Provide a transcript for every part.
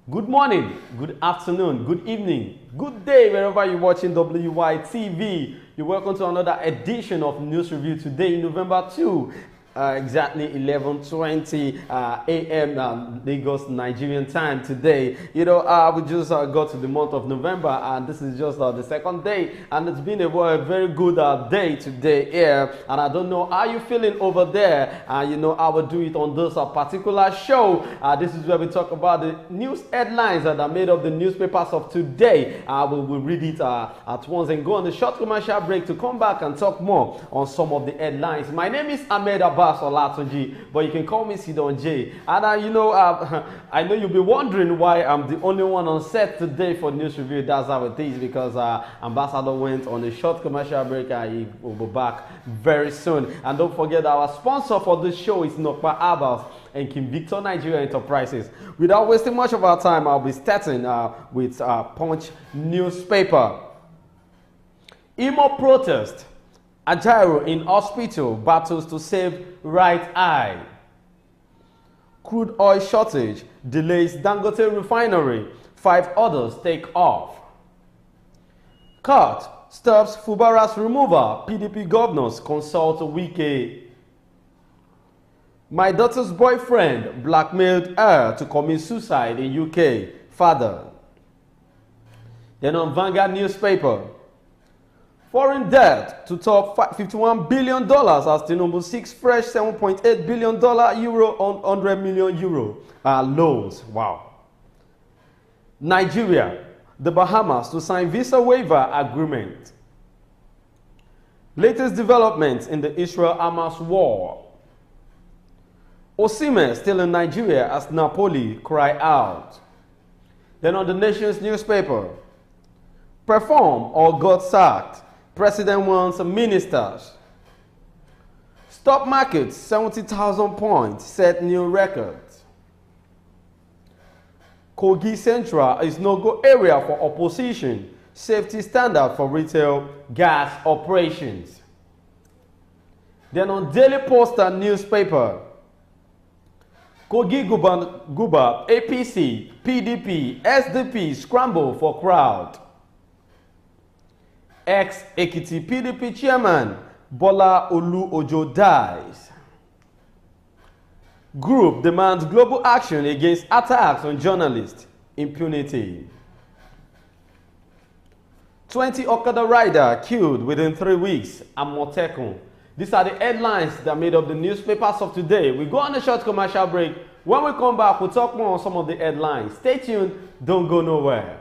Good morning, good afternoon, good evening, good day wherever you're watching WYTV. You're welcome to another edition of News Review today, November 2. Exactly 11:20 a.m. Lagos Nigerian time today. We just got to the month of November, and this is just the second day, and it's been a very good day today here. And I don't know how you feeling over there. I will do it on this particular show. This is where we talk about the news headlines that are made of the newspapers of today. We'll read it at once and go on the short commercial break to come back and talk more on some of the headlines. My name is Ahmed Abbas Olatunji, but you can call me Sidon J. And I know you'll be wondering why I'm the only one on set today for News Review. That's how it is, because Ambassador went on a short commercial break and he will be back very soon. And don't forget, our sponsor for this show is Nokpa Abas and Kim Victor Nigeria Enterprises. Without wasting much of our time, I'll be starting with Punch newspaper. Imo protest. Ajaero in hospital battles to save right eye. Crude oil shortage delays Dangote refinery. 5 others take off. Court stops Fubara's removal. PDP governors consult Wike. My daughter's boyfriend blackmailed her to commit suicide in UK. Father. Then on Vanguard newspaper. Foreign debt to top $51 billion as Tinubu seeks fresh $7.8 billion euro on 100 million euro loans. Wow. Nigeria, the Bahamas to sign visa waiver agreement. Latest developments in the Israel-Hamas war. Osimhen still in Nigeria as Napoli cry out. Then on the Nation's newspaper. Perform or got sacked. President wants ministers. Stock market, 70,000 points, set new records. Kogi Central is no-go area for opposition. Safety standard for retail gas operations. Then on Daily Poster newspaper, Kogi Guba, APC, PDP, SDP scramble for crowd. Ex-Ekiti PDP chairman Bola Olu Ojo dies. Group demands global action against attacks on journalists. Impunity. 20 Okada rider killed within 3 weeks. Amotekun. These are the headlines that made up the newspapers of today. We go on a short commercial break. When we come back, we'll talk more on some of the headlines. Stay tuned. Don't go nowhere.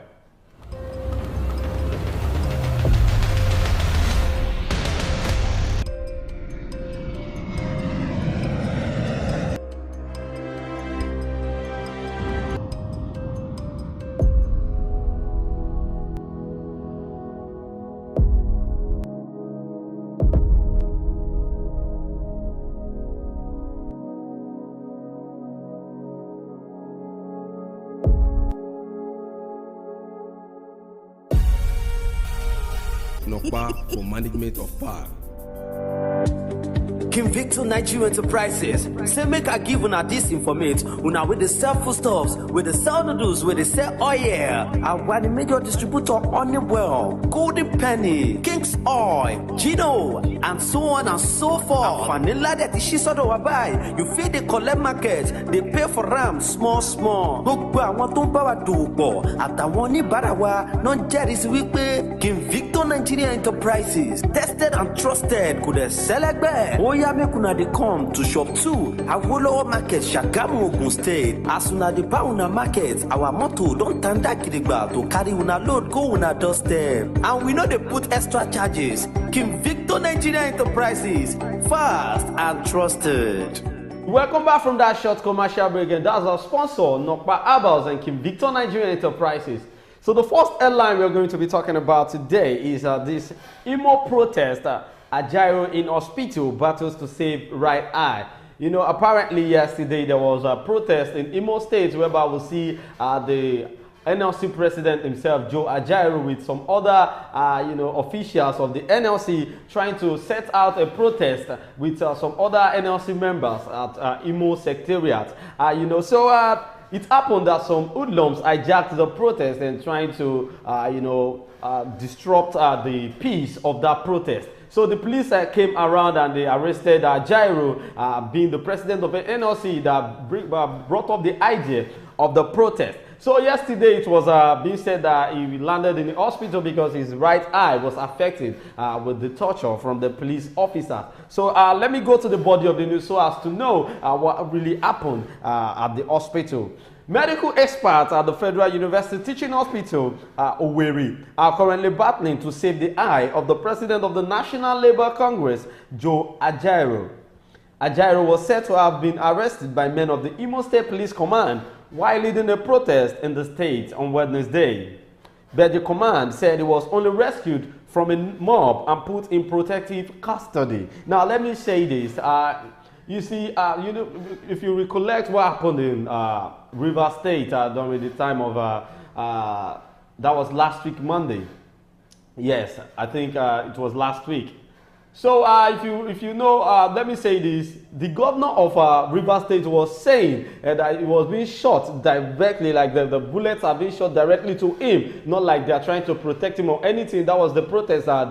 Nokpa for management of power. Kim Victor Nigeria Enterprises say make I give una this informate una with the sell foodstuffs, with the sell noodles, with the sell oil, and one the major distributor Honeywell, Golden Penny, King's Oil, Gino, and so on and so forth. Vanilla that is she sort of buy. You feed the collect market, they pay for ram small. Gbogbo àwọn tó ń bá wa dòwò pọ̀ àtàwọn oníbàárà wa náà jẹ́rìí wípé Kim Victor Nigeria Enterprises tested and trusted kò dẹ̀ sẹ́lẹ̀gbẹ́. Oya make una dey come to shop 2 Awolowo Market, Shagamu, Ogun State. As una dey buy una market, our motto don tanda gidigba to carry una load go una doorstep. And we no dey put extra charges. Kim Victor Nigeria Enterprises, fast and trusted. Welcome back from that short commercial break, and that's our sponsor, Nokpa Abas and Kim Victor Nigeria Enterprises. So the first headline we're going to be talking about today is this Imo protest. Ajaero in hospital battles to save right eye. Apparently yesterday there was a protest in Imo State whereby we'll see the NLC president himself, Joe Ajaero, with some other, officials of the NLC trying to set out a protest with some other NLC members at Imo Secretariat. it happened that some hoodlums hijacked the protest and trying to, disrupt the peace of that protest. So the police came around and they arrested Jairo, being the president of the NLC, that brought up the idea of the protest. So yesterday it was being said that he landed in the hospital because his right eye was affected with the torture from the police officer. So let me go to the body of the news so as to know what really happened at the hospital. Medical experts at the Federal University Teaching Hospital, Owerri, are currently battling to save the eye of the president of the National Labour Congress, Joe Ajaero. Ajaero was said to have been arrested by men of the Imo State Police Command while leading a protest in the state on Wednesday. But the command said he was only rescued from a mob and put in protective custody. Now, let me say this. You see, if you recollect what happened in River State during the time of, that was last week, Monday. Yes, I think it was last week. So if you know, let me say this, the governor of River State was saying that he was being shot directly, like the bullets are being shot directly to him, not like they are trying to protect him or anything. That was the protest that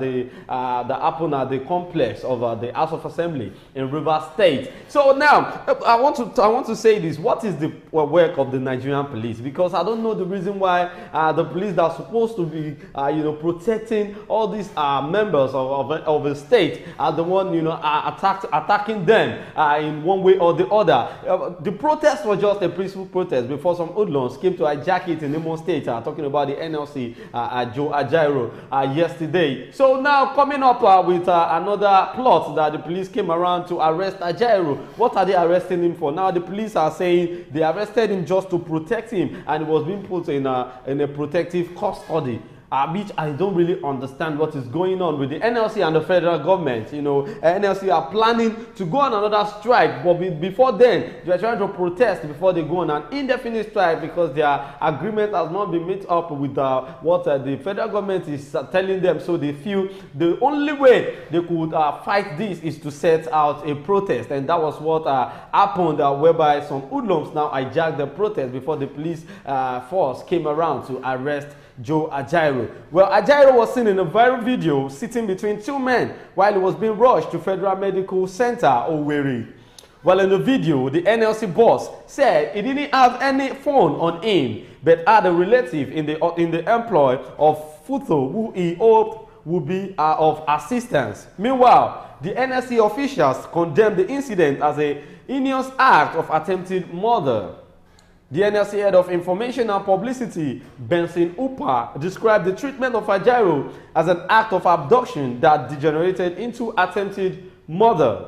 happened at the complex of the House of Assembly in River State. So now, I want to say this, what is the work of the Nigerian police? Because I don't know the reason why the police that are supposed to be, protecting all these members of the state are the one, attacking them in one way or the other. The protest was just a peaceful protest before some hoodlums came to hijack it in Imo State, talking about the NLC, Joe Ajaero, yesterday. So now coming up with another plot that the police came around to arrest Ajaero. What are they arresting him for? Now the police are saying they arrested him just to protect him, and he was being put in a protective custody. Which I don't really understand what is going on with the NLC and the federal government. NLC are planning to go on another strike, but before then, they are trying to protest before they go on an indefinite strike because their agreement has not been made up with what the federal government is telling them. So they feel the only way they could fight this is to set out a protest, and that was what happened, whereby some hoodlums now hijacked the protest before the police force came around to arrest Joe Ajaero. Well, Ajaero was seen in a viral video sitting between two men while he was being rushed to Federal Medical Center, Owerri. Well, in the video, the NLC boss said he didn't have any phone on him, but had a relative in the employ of Futo who he hoped would be of assistance. Meanwhile, the NLC officials condemned the incident as a heinous act of attempted murder. The NLC head of information and publicity, Benson Upa, described the treatment of Ajaero as an act of abduction that degenerated into attempted murder.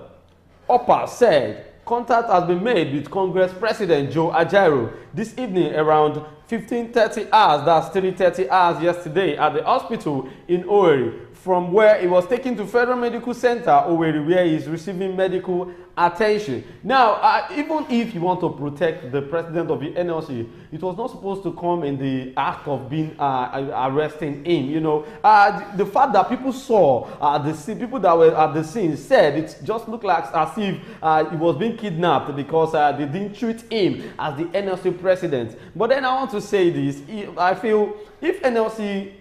Upa said contact has been made with Congress President Joe Ajaero this evening around 15:30 hours, that's 3:30 hours yesterday, at the hospital in Owerri, from where he was taken to Federal Medical Center, Owerri, where he is receiving medical attention. Now, even if you want to protect the president of the NLC, it was not supposed to come in the act of being arresting him. The fact that people saw people that were at the scene said it just looked like as if he was being kidnapped because they didn't treat him as the NLC president. But then I want to say this: I feel if NLC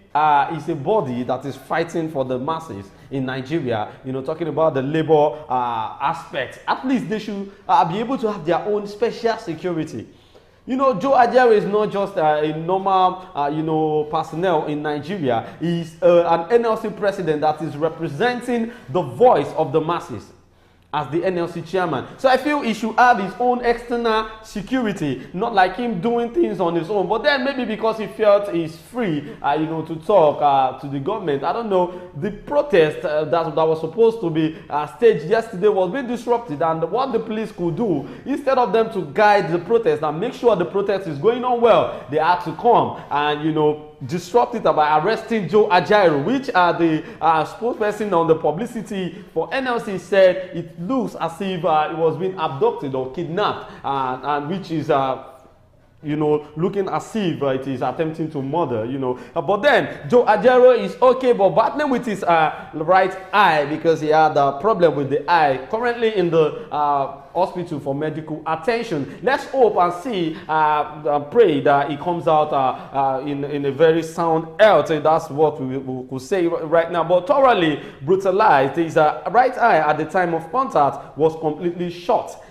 is a body that is fighting for the masses in Nigeria, talking about the labor aspect, at least they should be able to have their own special security. Joe Ajaero is not just a normal, personnel in Nigeria. He's an NLC president that is representing the voice of the masses as the NLC chairman. So I feel he should have his own external security, not like him doing things on his own. But then maybe because he felt he's free, to talk to the government. I don't know. The protest that was supposed to be staged yesterday was being disrupted, and what the police could do, instead of them to guide the protest and make sure the protest is going on well, they had to come and, disrupt it by arresting Joe Ajaero, which the spokesperson on the publicity for NLC said it looks as if it was being abducted or kidnapped, and which is you know, looking as if it is attempting to murder, you know. But then Joe Ajero is okay, but battling with his right eye because he had a problem with the eye. Currently in the hospital for medical attention. Let's hope and see, pray that he comes out in a very sound health. And that's what we could say right now. But thoroughly brutalized. His right eye at the time of contact was completely shot.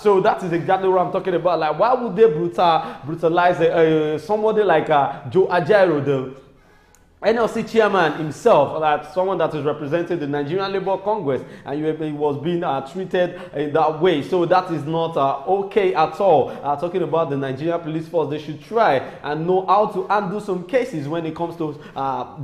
So that is exactly what I'm talking about. Like, why would they brutalize somebody like Joe Ajero, the NLC chairman himself, like someone that is representing the Nigerian Labour Congress, and he was being treated in that way. So that is not okay at all. Talking about the Nigerian police force, they should try and know how to handle some cases when it comes to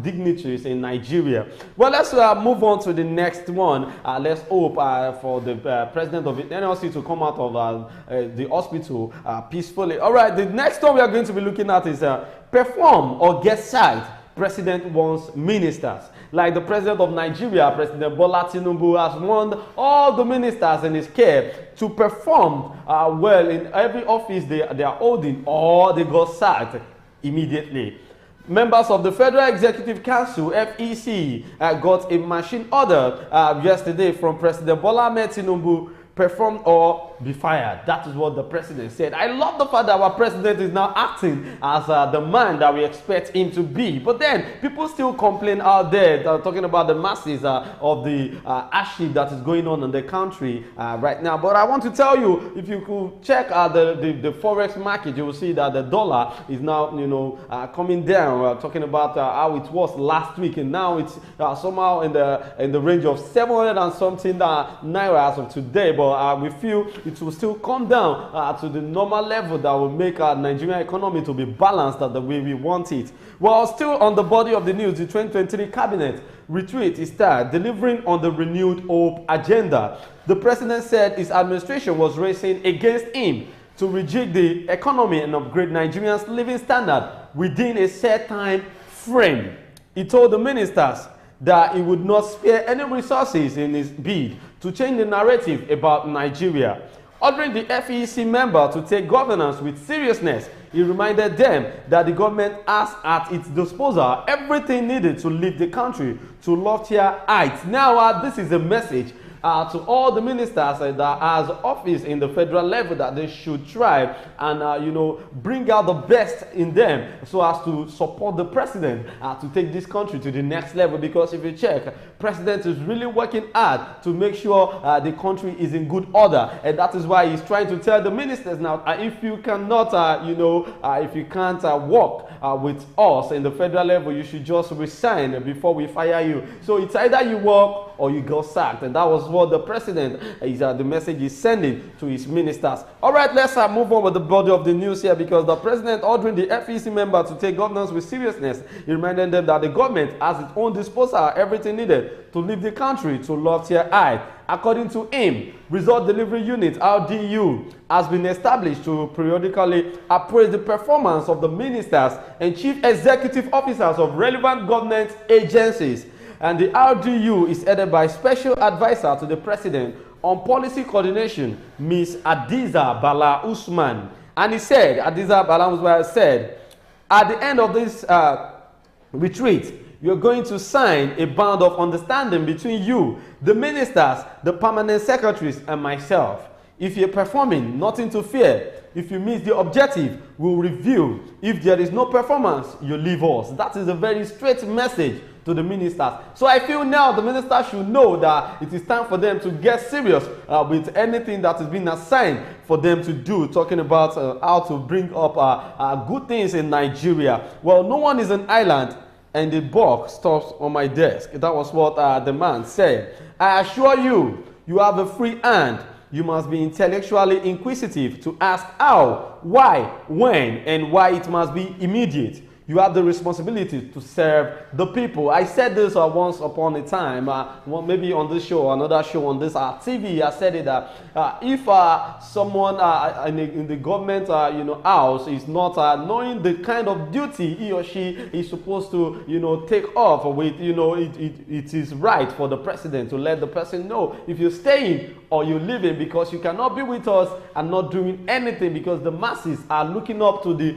dignitaries in Nigeria. Well, let's move on to the next one. Let's hope for the president of the NLC to come out of the hospital peacefully. All right, the next one we are going to be looking at is perform or get sacked. President wants ministers. Like the president of Nigeria, President Bola Tinubu, has warned all the ministers in his care to perform well in every office they are holding, or they got sacked immediately. Members of the Federal Executive Council, FEC, got a machine order yesterday from President Bola Tinubu: perform or be fired. That is what the president said. I love the fact that our president is now acting as the man that we expect him to be. But then people still complain out there, talking about the masses of the hardship that is going on in the country right now. But I want to tell you, if you could check the forex market, you will see that the dollar is now, you know, coming down. We're talking about how it was last week, and now it's somehow in the range of 700 and something naira as of today. But we feel it will still come down to the normal level that will make our Nigerian economy to be balanced the way we want it. Well, still on the body of the news, the 2023 cabinet retreat is delivering on the renewed hope agenda. The president said his administration was racing against him to rejig the economy and upgrade Nigerians' living standard within a set time frame. He told the ministers that he would not spare any resources in his bid to change the narrative about Nigeria. Ordering the FEC member to take governance with seriousness, he reminded them that the government has at its disposal everything needed to lift the country to loftier heights. Now, this is a message to all the ministers that has office in the federal level, that they should try and you know, bring out the best in them so as to support the president to take this country to the next level. Because if you check, president is really working hard to make sure the country is in good order, and that is why he's trying to tell the ministers now, if you cannot you know, if you can't work with us in the federal level, you should just resign before we fire you. So it's either you work or you got sacked, and that was what the president is the message he's sending to his ministers. All right, let's move on with the body of the news here, because the president ordering the FEC member to take governance with seriousness. He reminded them that the government has its own disposal everything needed to lift the country to loftier heights. According to him, Result Delivery Unit (RDU) has been established to periodically appraise the performance of the ministers and chief executive officers of relevant government agencies. And the RDU is headed by Special Advisor to the President on Policy Coordination, Ms. Adiza Bala Usman. And he said, Adiza Bala Usman said, at the end of this retreat, you're going to sign a bond of understanding between you, the ministers, the permanent secretaries, and myself. If you're performing, nothing to fear. If you miss the objective, we'll review. If there is no performance, you leave us. That is a very straight message to the ministers. So I feel now the ministers should know that it is time for them to get serious with anything that is being assigned for them to do, talking about how to bring up good things in Nigeria. Well, no one is an island, and the buck stops on my desk. That was what the man said. I assure you, you have a free hand. You must be intellectually inquisitive to ask how, why, when, and why it must be immediate. you have the responsibility to serve the people. I said this once upon a time, maybe on this show, another show on this TV. I said it that if someone in the government, house is not knowing the kind of duty he or she is supposed to, take off with, it is right for the president to let the person know if you're staying or you're leaving, because you cannot be with us and not doing anything, because the masses are looking up to the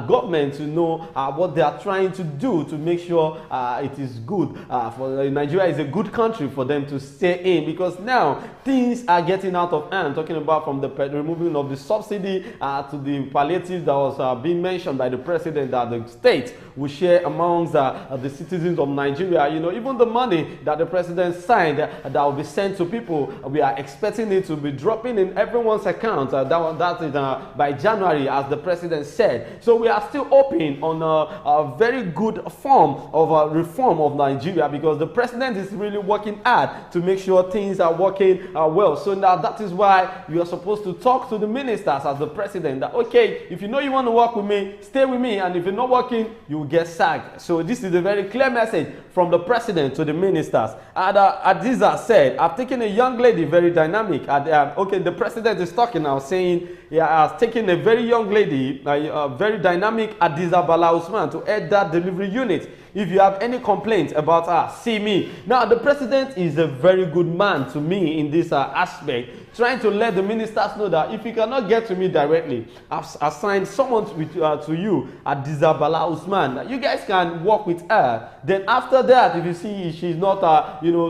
government to know what they are trying to do to make sure it is good. For Nigeria is a good country for them to stay in, because now things are getting out of hand. Talking about from the removing of the subsidy to the palliative that was being mentioned by the president that the state will share amongst the citizens of Nigeria. Even the money that the president signed that will be sent to people, we are expecting it to be dropping in everyone's account. That is by January, as the president said. So we are still hoping on a very good form of reform of Nigeria, because the president is really working hard to make sure things are working well. So now that is why you are supposed to talk to the ministers as the president that, okay, if you know you want to work with me, stay with me, and if you're not working, you will get sacked. So this is a very clear message from the president to the ministers. And Adiza said, I've taken a young lady, very dynamic. Okay, the president is talking now, saying, yeah, I've taken a very young lady, very dynamic Adiza Bala Usman to head that delivery unit. If you have any complaints about her, see me. Now, the president is a very good man to me in this aspect, trying to let the ministers know that if you cannot get to me directly, I've assigned someone to you, Adiza Bala Usman. You guys can work with her. Then after that, if you see she's not,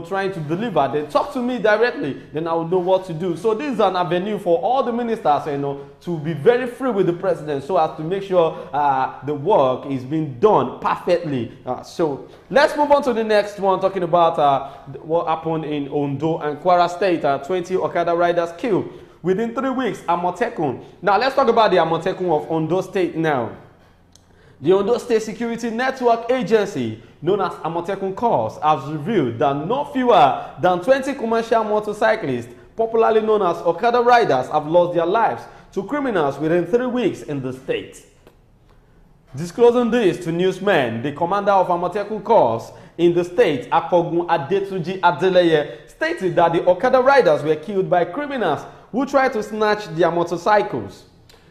trying to deliver, then talk to me directly. Then I will know what to do. So this is an avenue for all the ministers, to be very free with the president, so as to make sure the work is being done perfectly. So let's move on to the next one, talking about what happened in Ondo and Kwara State. 20 Okada riders killed within 3 weeks. Amotekun. Now let's talk about the Amotekun of Ondo State now. The Ondo State Security Network Agency, known as Amotekun Corps, has revealed that no fewer than 20 commercial motorcyclists, popularly known as Okada riders, have lost their lives to criminals within 3 weeks in the state. Disclosing this to newsmen, the commander of Amotekun Corps in the state, Akogun Adetuji Adeleye, stated that the Okada riders were killed by criminals who tried to snatch their motorcycles.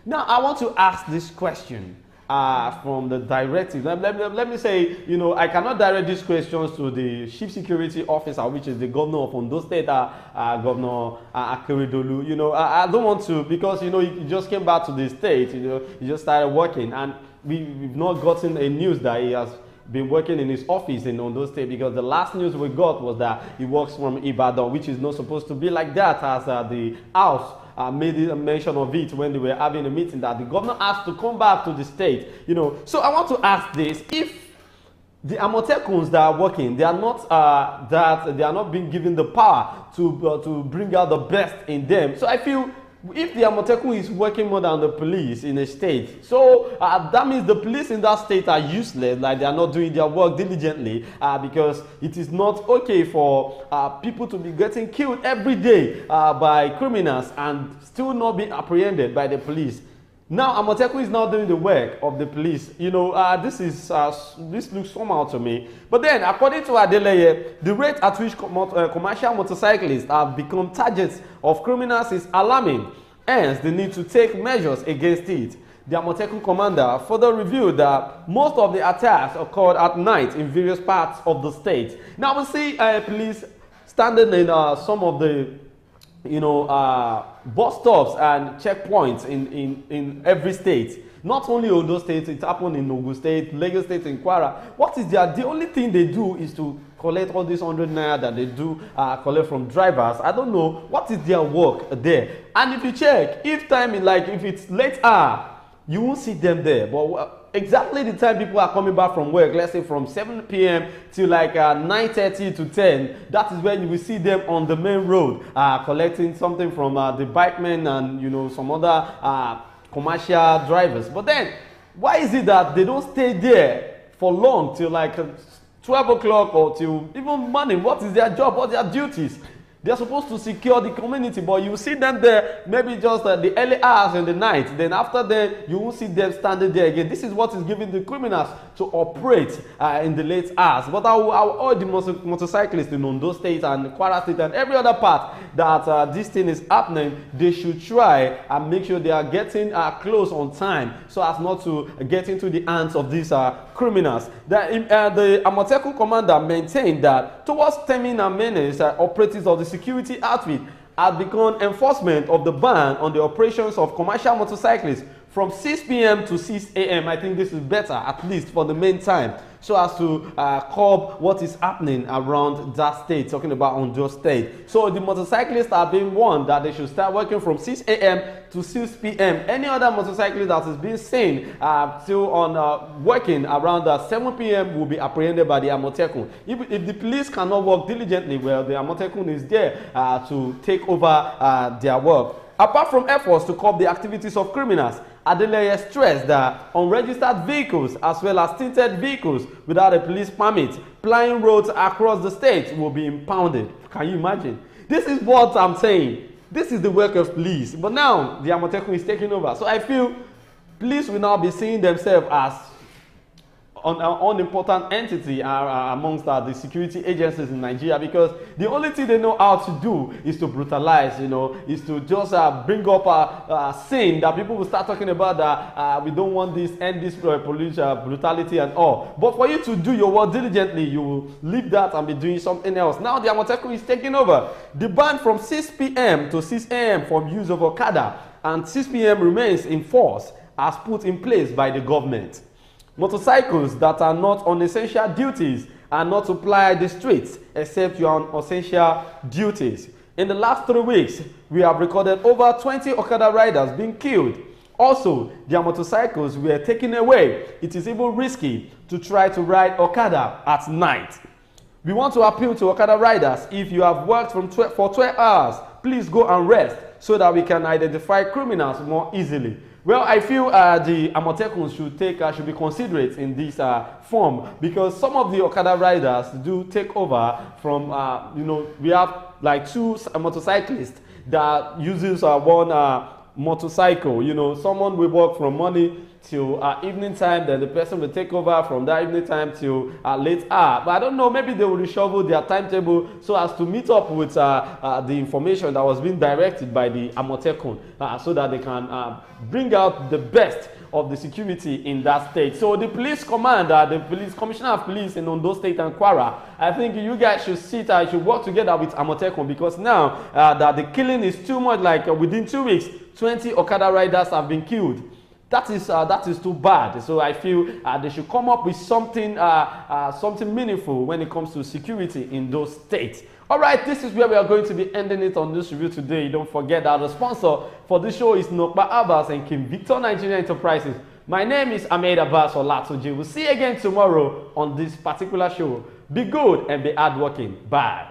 Now, I want to ask this question from the directive. Let me say, I cannot direct these questions to the chief security officer, which is the governor of Ondo State, Governor Akeredolu. I don't want to, because, he just came back to the state, he just started working, and we've not gotten a news that he has been working in his office in Ondo State, because the last news we got was that he works from Ibadan, which is not supposed to be like that, as the house made a mention of it when they were having a meeting, that the governor has to come back to the state. So I want to ask this: if the Amotekuns that are working, they are not being given the power to bring out the best in them. So I feel, if the Amotekun is working more than the police in a state, so that means the police in that state are useless, like they are not doing their work diligently, because it is not okay for people to be getting killed every day by criminals and still not being apprehended by the police. Now, Amotekun is now doing the work of the police. This looks somehow to me. But then, according to Adeleye, the rate at which commercial motorcyclists have become targets of criminals is alarming. Hence, the need to take measures against it. The Amotekun commander further revealed that most of the attacks occurred at night in various parts of the state. Now, we see police standing in some of the bus stops and checkpoints in every state. Not only Ondo State, it happened in Ogun State, Lagos State, and Kwara. What is the only thing they do is to collect all these 100 naira that they do collect from drivers. I don't know what is their work there. And if you check, if it's late hour, you won't see them there. But exactly the time people are coming back from work, let's say from 7 p.m. to 9:30 to 10, that is when you will see them on the main road collecting something from the bikemen and some other commercial drivers. But then, why is it that they don't stay there for long till 12 o'clock or till even morning? What is their job? What are their duties? They're supposed to secure the community, but you see them there maybe just the early hours in the night. Then after that, you won't see them standing there again. This is what is giving the criminals to operate in the late hours. But I will urge the motorcyclists in Ondo State and Kwara State and every other part that this thing is happening, they should try and make sure they are getting close on time so as not to get into the hands of these criminals. The Amotekun commander maintained that towards terminal menace, operatives of the security outfit had begun enforcement of the ban on the operations of commercial motorcyclists from 6 p.m. to 6 a.m. I think this is better, at least for the meantime, so as to curb what is happening around that state, talking about Ondo State. So the motorcyclists are being warned that they should start working from 6 a.m. to 6 p.m. Any other motorcyclist that is being seen still on working around 7 p.m. will be apprehended by the Amotekun. If the police cannot work diligently, well, the Amotekun is there to take over their work. Apart from efforts to curb the activities of criminals, Adeleye stressed that unregistered vehicles as well as tinted vehicles without a police permit plying roads across the state will be impounded. Can you imagine? This is what I'm saying. This is the work of police. But now the Amotekun is taking over. So I feel police will now be seeing themselves as an unimportant entity amongst the security agencies in Nigeria, because the only thing they know how to do is to brutalize, is to just bring up a scene that people will start talking about that we don't want this, end this police brutality and all. But for you to do your work diligently, you will leave that and be doing something else. Now the Amotekun is taking over. The ban from 6 p.m. to 6 a.m. from use of Okada and 6 p.m. remains in force as put in place by the government. Motorcycles that are not on essential duties are not to ply the streets except you are on essential duties. In the last 3 weeks, we have recorded over 20 Okada riders being killed. Also, their motorcycles were taken away. It is even risky to try to ride Okada at night. We want to appeal to Okada riders: if you have worked for 12 hours, please go and rest so that we can identify criminals more easily. Well, I feel the Amotekun should be considerate in this form, because some of the Okada riders do take over from, we have like 2 motorcyclists that uses one motorcycle. Someone will work from morning till evening time, then the person will take over from that evening time till late hour. But I don't know, maybe they will reshuffle their timetable so as to meet up with the information that was being directed by the Amotekun, so that they can bring out the best of the security in that state. So the police commander, the police commissioner of police in Ondo State and Kwara, I think you guys should should work together with Amotekun, because now that the killing is too much. Like within 2 weeks, 20 Okada riders have been killed. That is too bad. So I feel they should come up with something meaningful when it comes to security in those states. All right, this is where we are going to be ending it on this review today. Don't forget that the sponsor for this show is Nokba Abbas and King Victor Nigeria Enterprises. My name is Ahmed Abbas Olatoje. We'll see you again tomorrow on this particular show. Be good and be hardworking. Bye.